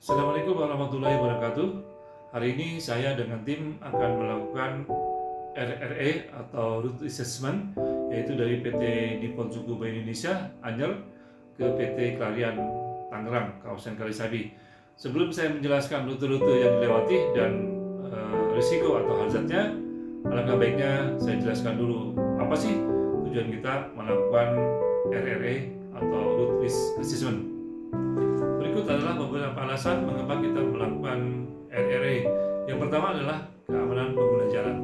Assalamualaikum warahmatullahi wabarakatuh. Hari ini saya dengan tim akan melakukan RRE atau Route Assessment, yaitu dari PT Nippon Tsukuba Indonesia Anyer ke PT Clariant Tangerang kawasan Kalisabi. Sebelum saya menjelaskan rute-rute yang dilewati dan risiko atau hazardnya, alangkah baiknya saya jelaskan dulu apa sih tujuan kita melakukan RRE atau Route Risk Assessment. Berikut adalah beberapa alasan mengapa kita melakukan RRE. Yang pertama adalah keamanan pengguna jalan.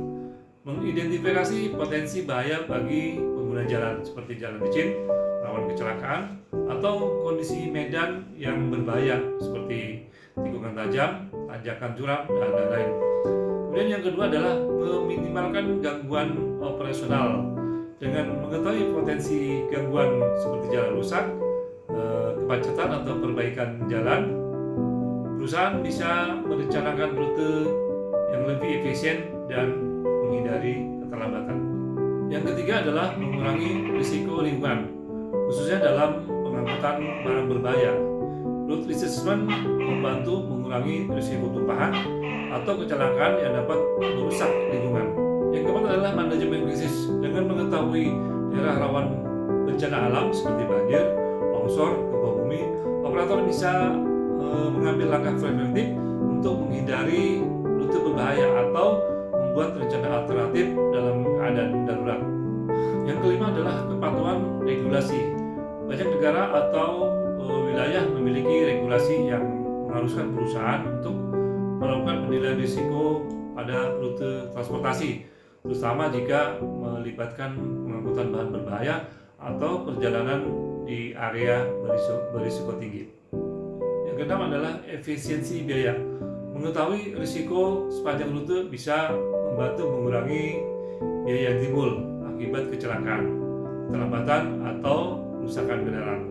Mengidentifikasi potensi bahaya bagi pengguna jalan seperti jalan licin, rawan kecelakaan, atau kondisi medan yang berbahaya seperti tikungan tajam, tanjakan curam, dan lain-lain. Kemudian yang kedua adalah meminimalkan gangguan operasional. Dengan mengetahui potensi gangguan seperti jalan rusak, kemacetan atau perbaikan jalan, perusahaan bisa merencanakan rute yang lebih efisien dan menghindari keterlambatan. Yang ketiga adalah mengurangi risiko lingkungan, khususnya dalam pengangkutan barang berbahaya. Route Assessment membantu mengurangi risiko tumpahan atau kecelakaan yang dapat merusak lingkungan. Yang keempat adalah manajemen krisis. Dengan mengetahui daerah rawan bencana alam seperti banjir, longsor, gempa bumi, operator bisa mengambil langkah preventif untuk menghindari rute berbahaya atau membuat rencana alternatif dalam keadaan darurat. Yang kelima adalah kepatuhan regulasi. Banyak negara atau wilayah memiliki regulasi yang mengharuskan perusahaan untuk melakukan penilaian risiko pada rute transportasi, terutama jika melibatkan pengangkutan bahan berbahaya atau perjalanan di area berisiko tinggi. Yang keenam adalah efisiensi biaya. Mengetahui risiko sepanjang rute bisa membantu mengurangi biaya yang timbul akibat kecelakaan, keterlambatan, atau kerusakan kendaraan.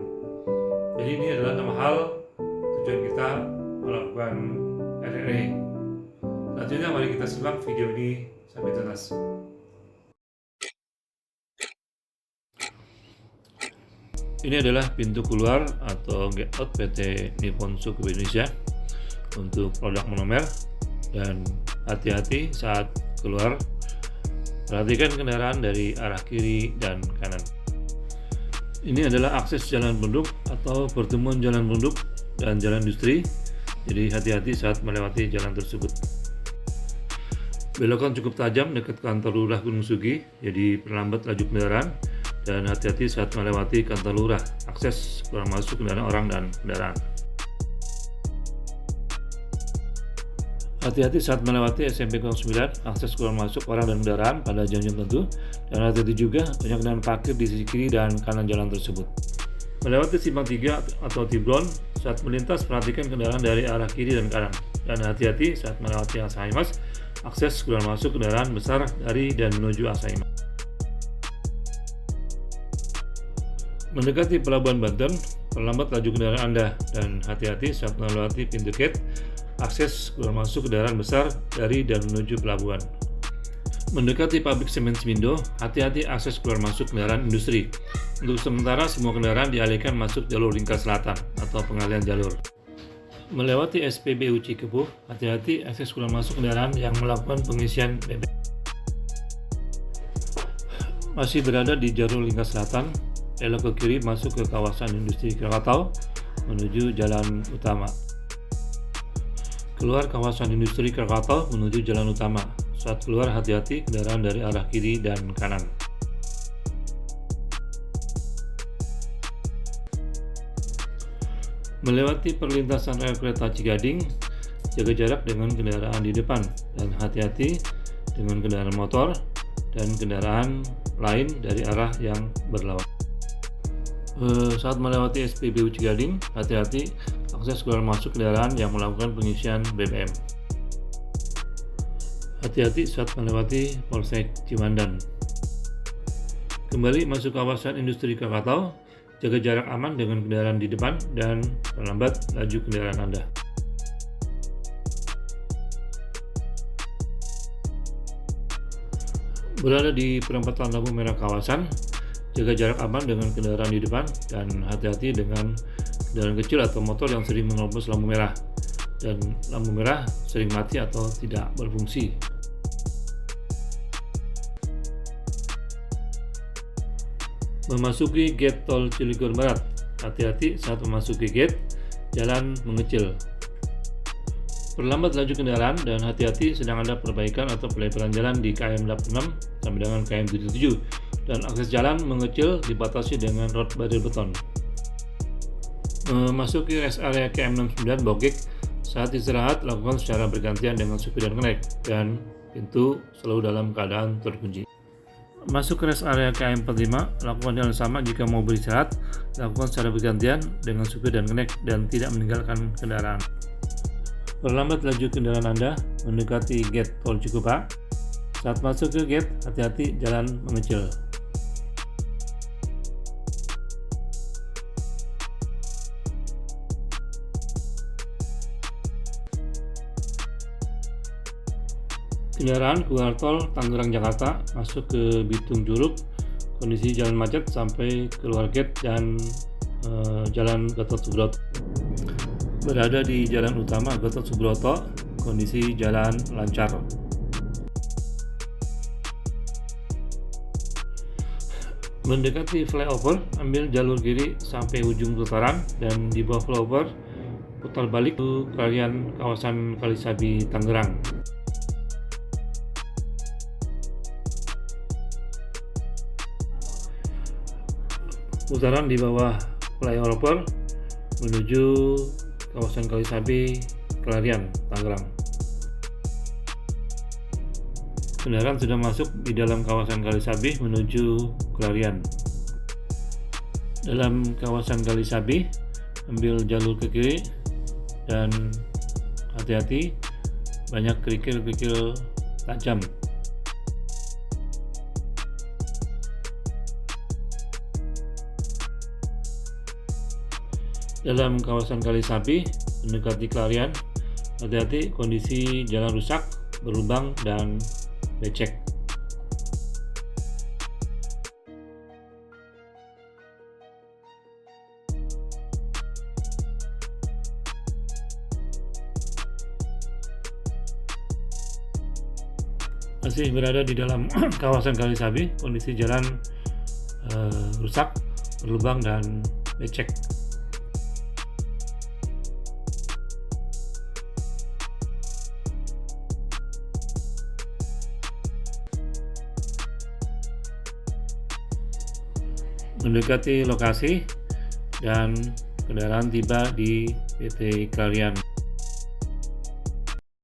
Jadi ini adalah 6 hal tujuan kita melakukan RRE. Selanjutnya mari kita simak video ini sampai tuntas. Ini adalah pintu keluar atau gate out PT Nippon Tsukuba Indonesia untuk produk monomer, dan hati-hati saat keluar, perhatikan kendaraan dari arah kiri dan kanan. Ini adalah akses jalan penduduk atau pertemuan jalan penduduk dan jalan industri, jadi hati-hati saat melewati jalan tersebut. Belokan cukup tajam dekat kantor lurah Gunung Sugi, jadi perlambat laju kendaraan. Dan hati-hati saat melewati kantor lurah, akses keluar masuk kendaraan orang dan kendaraan. Hati-hati saat melewati SMP 09, akses keluar masuk orang dan kendaraan pada jam-jam tertentu. Dan hati-hati juga banyak kendaraan parkir di sisi kiri dan kanan jalan tersebut. Melewati simpang 3 atau Tiblon, saat melintas perhatikan kendaraan dari arah kiri dan kanan. Dan hati-hati saat melewati Alzheimer's, akses keluar masuk kendaraan besar dari dan menuju Alzheimer's. Mendekati Pelabuhan Banten, perlambat laju kendaraan Anda dan hati-hati saat melewati pintu gate, akses keluar masuk kendaraan besar dari dan menuju pelabuhan. Mendekati pabrik semen Semindo, hati-hati akses keluar masuk kendaraan industri. Untuk sementara semua kendaraan dialihkan masuk jalur lingkar selatan atau pengalihan jalur. Melewati SPBU Cikepuh, hati-hati akses keluar masuk kendaraan yang melakukan pengisian BBM. Masih berada di jalur lingkar selatan, elok ke kiri masuk ke kawasan industri Krakatau menuju jalan utama. Keluar kawasan industri Krakatau menuju jalan utama. Saat keluar hati-hati kendaraan dari arah kiri dan kanan. Melewati perlintasan rel kereta Cigading, jaga jarak dengan kendaraan di depan dan hati-hati dengan kendaraan motor dan kendaraan lain dari arah yang berlawanan. Saat melewati SPBU Cigading, hati-hati akses keluar masuk kendaraan yang melakukan pengisian BBM. Hati-hati saat melewati Polsek Ciwandan. Kembali masuk kawasan industri Krakatau, jaga jarak aman dengan kendaraan di depan dan perlambat laju kendaraan Anda. Berada di perempatan lampu merah kawasan, jaga jarak aman dengan kendaraan di depan dan hati-hati dengan kendaraan kecil atau motor yang sering menerobos lampu merah. dan lampu merah sering mati atau tidak berfungsi. Memasuki gate tol Cilegon Barat. Hati-hati saat memasuki gate, jalan mengecil. Perlambat laju kendaraan dan hati-hati sedang ada perbaikan atau pelebaran jalan di KM 86 sampai dengan KM 77 dan akses jalan mengecil dibatasi dengan road barrier beton. Memasuki rest area KM 69 Bogek, saat istirahat lakukan secara bergantian dengan supir dan kenek dan pintu selalu dalam keadaan terkunci. Masuk ke rest area KM 45, lakukan hal yang sama jika mau beristirahat, lakukan secara bergantian dengan supir dan kenek dan tidak meninggalkan kendaraan. Perlambat laju kendaraan Anda mendekati gate tol Cikupa. Saat masuk ke gate, hati-hati jalan mengecil. Kendaraan keluar tol Tangerang Jakarta masuk ke Bitung Curug, kondisi jalan macet sampai keluar gate dan Jalan Gatot Subroto. Berada di jalan utama Gatot Subroto, kondisi jalan lancar. Mendekati flyover, ambil jalur kiri sampai ujung putaran dan di bawah flyover putar balik ke kalian kawasan Kalisabi Tangerang. Putaran di bawah flyover menuju kawasan Kalisabi Kelarian Tangerang. Kendaraan sudah masuk di dalam kawasan Kalisabi menuju Kelarian. Dalam kawasan Kalisabi, ambil jalur ke kiri dan hati-hati banyak kerikil-kerikil tajam. Dalam kawasan Kalisabi mendekati Kelarian, hati-hati kondisi jalan rusak, berlubang dan becek. Masih berada di dalam kawasan Kalisabi, kondisi jalan rusak, berlubang dan becek. Mendekati lokasi dan kendaraan tiba di PT Kelarian.